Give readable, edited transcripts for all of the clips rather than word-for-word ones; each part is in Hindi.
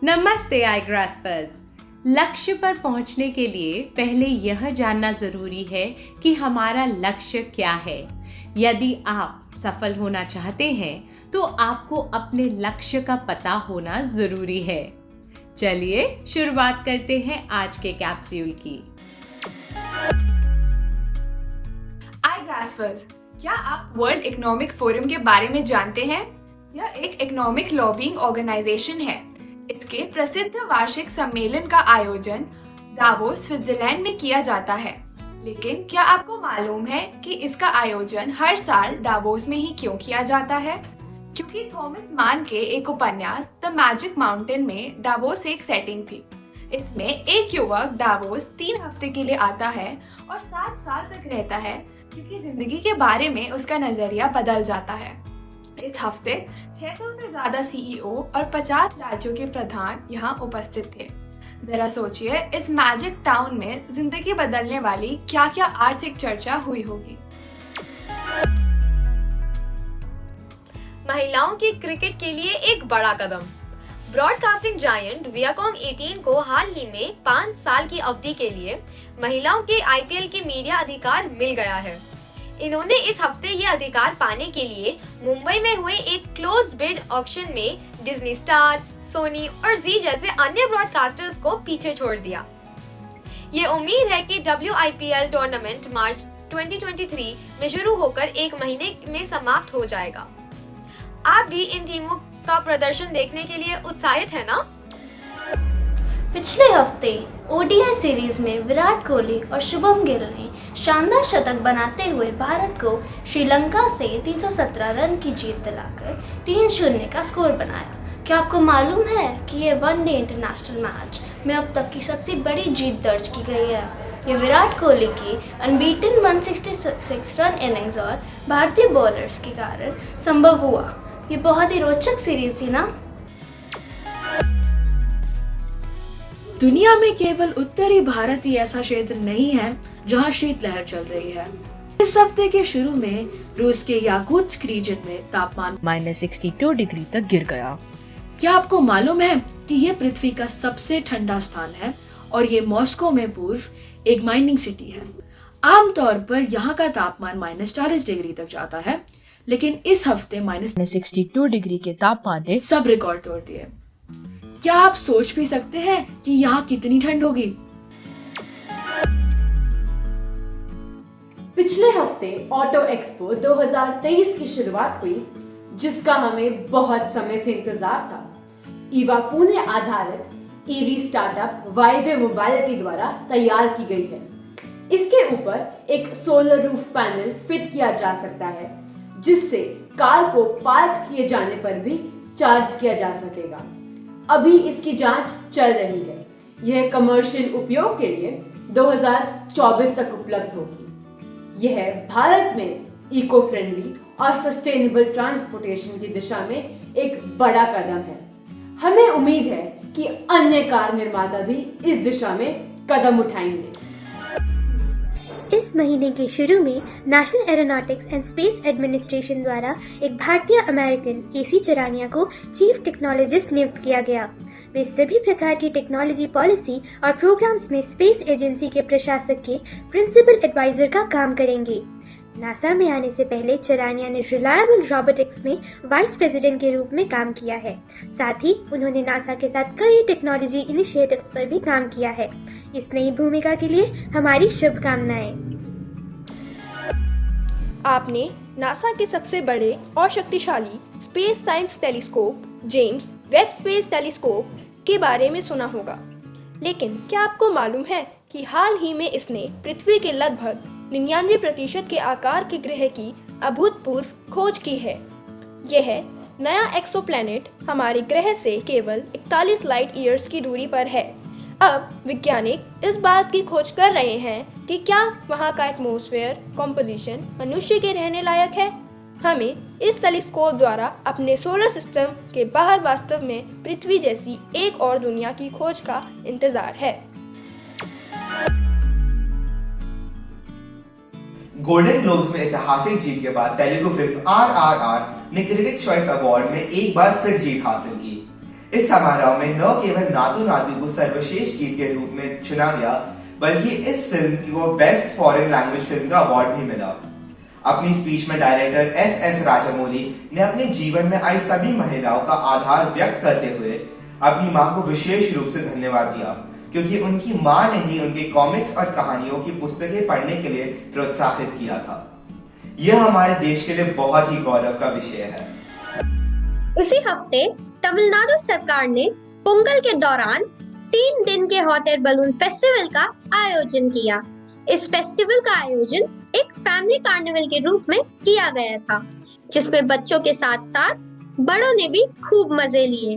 नमस्ते आई ग्रास्पर्स। लक्ष्य पर पहुंचने के लिए पहले यह जानना जरूरी है कि हमारा लक्ष्य क्या है। यदि आप सफल होना चाहते हैं तो आपको अपने लक्ष्य का पता होना जरूरी है। चलिए शुरुआत करते हैं आज के कैप्सूल की। आई ग्रास्पर्स, क्या आप वर्ल्ड इकोनॉमिक फोरम के बारे में जानते हैं? यह एक इकोनॉमिक लॉबिंग ऑर्गेनाइजेशन है। इसके प्रसिद्ध वार्षिक सम्मेलन का आयोजन दावोस, स्विट्जरलैंड में किया जाता है। लेकिन क्या आपको मालूम है कि इसका आयोजन हर साल दावोस में ही क्यों किया जाता है? क्योंकि थॉमस मान के एक उपन्यास द मैजिक माउंटेन में दावोस एक सेटिंग थी। इसमें एक युवक दावोस 3 हफ्ते के लिए आता है और 7 साल तक रहता है, क्योंकि जिंदगी के बारे में उसका नजरिया बदल जाता है। इस हफ्ते 600 से ज्यादा सीईओ और 50 राज्यों के प्रधान यहाँ उपस्थित थे। जरा सोचिए, इस मैजिक टाउन में जिंदगी बदलने वाली क्या क्या आर्थिक चर्चा हुई होगी। महिलाओं के क्रिकेट के लिए एक बड़ा कदम। ब्रॉडकास्टिंग जायंट वियाकॉम 18 को हाल ही में 5 साल की अवधि के लिए महिलाओं के आईपीएल के मीडिया अधिकार मिल गया है। इन्होंने इस हफ्ते ये अधिकार पाने के लिए मुंबई में हुए एक क्लोज बिड ऑक्शन में डिज्नी स्टार, सोनी और जी जैसे अन्य ब्रॉडकास्टर्स को पीछे छोड़ दिया। ये उम्मीद है कि WIPL टूर्नामेंट मार्च 2023 में शुरू होकर 1 महीने में समाप्त हो जाएगा। आप भी इन टीमों का प्रदर्शन देखने के लिए उत्साहित है ना? पिछले हफ्ते ओडीआई सीरीज में विराट कोहली और शुभम गिल ने शानदार शतक बनाते हुए भारत को श्रीलंका से 317 रन की जीत दिलाकर 3-0 का स्कोर बनाया। क्या आपको मालूम है कि ये वनडे इंटरनेशनल मैच में अब तक की सबसे बड़ी जीत दर्ज की गई है? ये विराट कोहली की अनबीटन 166 रन इनिंग्स और भारतीय बॉलर्स के कारण संभव हुआ। ये बहुत ही रोचक सीरीज थी ना? दुनिया में केवल उत्तरी भारत ही ऐसा क्षेत्र नहीं है जहां शीतलहर चल रही है। इस हफ्ते के शुरू में रूस के याकुत्स्क रीजन में तापमान -62 डिग्री तक गिर गया। क्या आपको मालूम है कि ये पृथ्वी का सबसे ठंडा स्थान है और ये मॉस्को में पूर्व एक माइनिंग सिटी है। आमतौर पर यहाँ का तापमान -40 डिग्री तक जाता है, लेकिन इस हफ्ते -62 डिग्री के तापमान ने सब रिकॉर्ड तोड़ दिए। क्या आप सोच भी सकते हैं कि यहाँ कितनी ठंड होगी? पिछले हफ्ते ऑटो एक्सपो 2023 की शुरुआत हुई, जिसका हमें बहुत समय से इंतजार था। ईवा पुणे आधारित ईवी स्टार्टअप वाईवे मोबिलिटी द्वारा तैयार की गई है। इसके ऊपर एक सोलर रूफ पैनल फिट किया जा सकता है, जिससे कार को पार्क किए जाने पर भी चार्ज किया जा सकेगा। अभी इसकी जांच चल रही है। यह कमर्शियल उपयोग के लिए 2024 तक उपलब्ध होगी। यह भारत में इको फ्रेंडली और सस्टेनेबल ट्रांसपोर्टेशन की दिशा में एक बड़ा कदम है। हमें उम्मीद है कि अन्य कार निर्माता भी इस दिशा में कदम उठाएंगे। इस महीने के शुरू में national aeronautics and space administration द्वारा एक भारतीय अमेरिकन AC चरानिया को चीफ टेक्नोलॉजिस्ट नियुक्त किया गया। वे सभी प्रकार की टेक्नोलॉजी पॉलिसी और प्रोग्राम्स में स्पेस एजेंसी के प्रशासक के प्रिंसिपल एडवाइजर का काम करेंगे। नासा में आने से पहले चरानिया ने रिलायबल रोबोटिक्स में वाइस प्रेसिडेंट के रूप में काम किया है। साथ ही उन्होंने नासा के साथ कई टेक्नोलॉजी इनिशिएटिव्स पर भी काम किया है। इस नई भूमिका के लिए हमारी शुभकामनाएं। आपने नासा के सबसे बड़े और शक्तिशाली space science telescope James Webb space telescope के बारे में सुना होगा, लेकिन क्या आपको मालूम है कि हाल ही में इसने पृथ्वी के लगभग 99% के आकार के ग्रह की अभूतपूर्व खोज की है। यह नया एक्सोप्लैनेट हमारे ग्रह से केवल 41 लाइट ईयर्स की दूरी पर है। अब वैज्ञानिक इस बात की खोज कर रहे हैं कि क्या वहाँ का एटमॉस्फेयर कॉम्पोजिशन मनुष्य के रहने लायक है। हमें इस टेलीस्कोप द्वारा अपने सोलर सिस्टम के बाहर वास्तव में पृथ्वी जैसी एक और दुनिया की खोज का इंतजार है। गोल्डन ग्लोब्स में ऐतिहासिक जीत के बाद तेलुगु फिल्म RRR ने क्रिटिक्स चॉइस अवार्ड में एक बार फिर जीत हासिल की। इस समारोह में न केवल नातू नातू को सर्वश्रेष्ठ गीत के रूप में चुना गया, बल्कि इस फिल्म को बेस्ट फॉरेन लैंग्वेज फिल्म का अवार्ड भी मिला। अपनी स्पीच में डायरेक्टर एस राजामौली ने अपने जीवन में आई सभी महिलाओं का आधार व्यक्त करते हुए अपनी मां को विशेष रूप से धन्यवाद दिया, क्योंकि उनकी मां ने ही उनके कॉमिक्स और कहानियों की पुस्तकें पढ़ने के लिए प्रोत्साहित किया था। यह हमारे देश के लिए बहुत ही गौरव का विषय है। इसी हफ्ते तमिलनाडु सरकार ने पोंगल के दौरान 3 दिन के हॉट एयर बलून फेस्टिवल का आयोजन किया। इस फेस्टिवल का आयोजन एक फैमिली कार्निवल के रूप में किया गया था, जिसमें बच्चों के साथ साथ बड़ों ने भी खूब मजे लिए।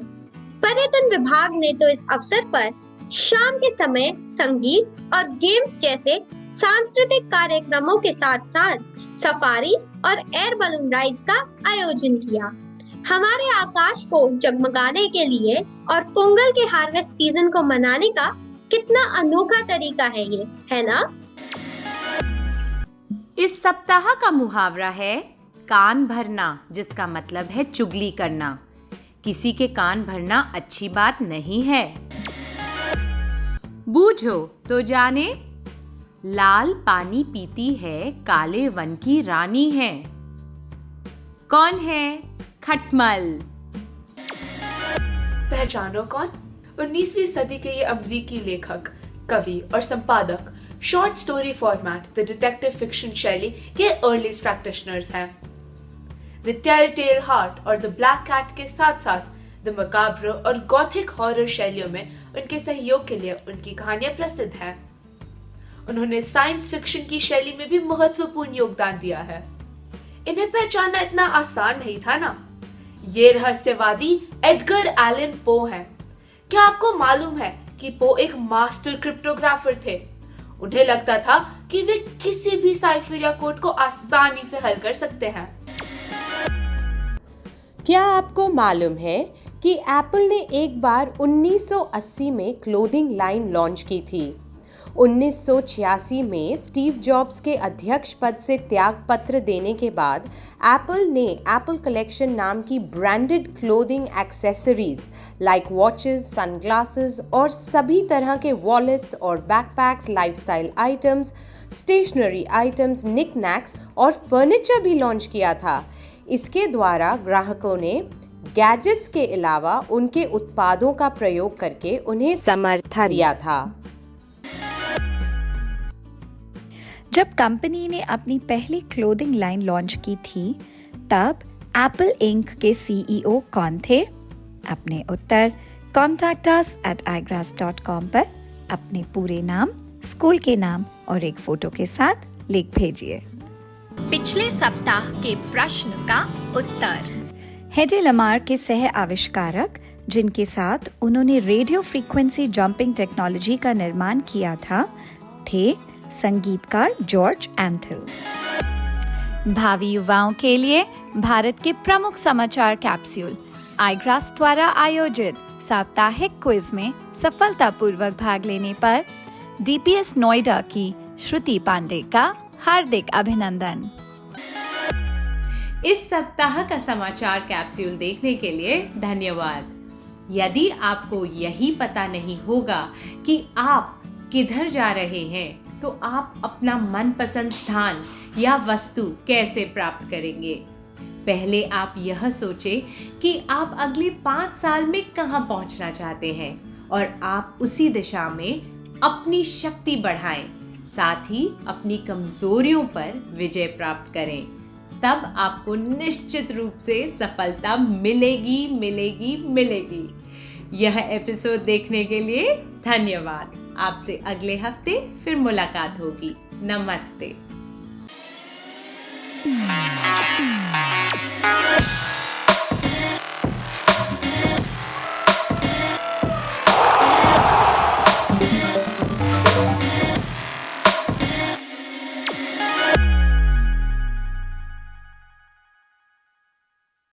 पर्यटन विभाग ने तो इस अवसर पर शाम के समय संगीत और गेम्स जैसे सांस्कृतिक कार्यक्रमों के साथ साथ सफारीज और एयर बलून राइड्स का आयोजन किया। हमारे आकाश को जगमगाने के लिए और पोंगल के हार्वेस्ट सीजन को मनाने का कितना अनोखा तरीका है ये, है ना? इस सप्ताह का मुहावरा है कान भरना, जिसका मतलब है चुगली करना। किसी के कान भरना अच्छी बात नहीं है। बूझो तो जाने, लाल पानी पीती है, काले वन की रानी है। कौन है? खटमल। पहचानो कौन? 19वीं सदी के ये अमेरिकी लेखक, कवि और संपादक short story format the detective fiction शैली के अर्लीस्ट प्रैक्टिशनर्स हैं। द टेल हार्ट और द ब्लैक कैट के साथ साथ द मकाब्र और गॉथिक हॉरर शैलियों में उनके सहयोग के लिए उनकी कहानियां प्रसिद्ध हैं। उन्होंने साइंस फिक्शन की शैली में भी महत्वपूर्ण योगदान दिया है। इन्हें पहचानना इतना आसान नहीं था ना। ये रहस्यवादी एडगर एलन पो हैं। क्या आपको मालूम है कि पो एक मास्टर क्रिप्टोग्राफर थे? उन्हें लगता था कि वे किसी भी साइफर या कोड को आसानी से हल कर सकते हैं। क्या आपको मालूम है कि एप्पल ने एक बार 1980 में क्लोथिंग लाइन लॉन्च की थी। 1986 में स्टीव जॉब्स के अध्यक्ष पद से त्यागपत्र देने के बाद एप्पल ने एप्पल कलेक्शन नाम की branded clothing accessories like watches, sunglasses और सभी तरह के वॉलेट्स और backpacks, lifestyle items, stationery items, knickknacks और फर्नीचर भी लॉन्च किया था। इसके द्वारा ग्राहकों ने गैजेट्स के अलावा उनके उत्पादों का प्रयोग करके उन्हें समर्थन दिया था। जब कंपनी ने अपनी पहली क्लोथिंग लाइन लॉन्च की थी, तब एप्पल इंक के CEO कौन थे? अपने उत्तर contactus@igrass.com पर अपने पूरे नाम, स्कूल के नाम और एक फोटो के साथ लिख भेजिए। पिछले सप्ताह के प्रश्न का उत्तर। हेडी लमार के सह आविष्कारक, जिनके साथ उन्होंने रेडियो फ्रीक्वेंसी जंपिंग टेक्नोलॉजी का निर्माण किया था, थे संगीतकार जॉर्ज एंथल। भावी युवाओं के लिए भारत के प्रमुख समाचार कैप्सूल आईग्रास द्वारा आयोजित साप्ताहिक क्विज में सफलतापूर्वक भाग लेने पर DPS नोएडा की श्रुति पांडे का हार्दिक अभिनंदन। इस सप्ताह का समाचार कैप्सूल देखने के लिए धन्यवाद। यदि आपको यही पता नहीं होगा कि आप किधर जा रहे हैं, तो आप अपना मनपसंद स्थान या वस्तु कैसे प्राप्त करेंगे? पहले आप यह सोचें कि आप अगले 5 साल में कहां पहुंचना चाहते हैं और आप उसी दिशा में अपनी शक्ति बढ़ाएं, साथ ही अपनी कमजोरियों पर विजय प्राप्त करें। तब आपको निश्चित रूप से सफलता मिलेगी मिलेगी मिलेगी। यह एपिसोड देखने के लिए धन्यवाद। आपसे अगले हफ्ते फिर मुलाकात होगी। नमस्ते।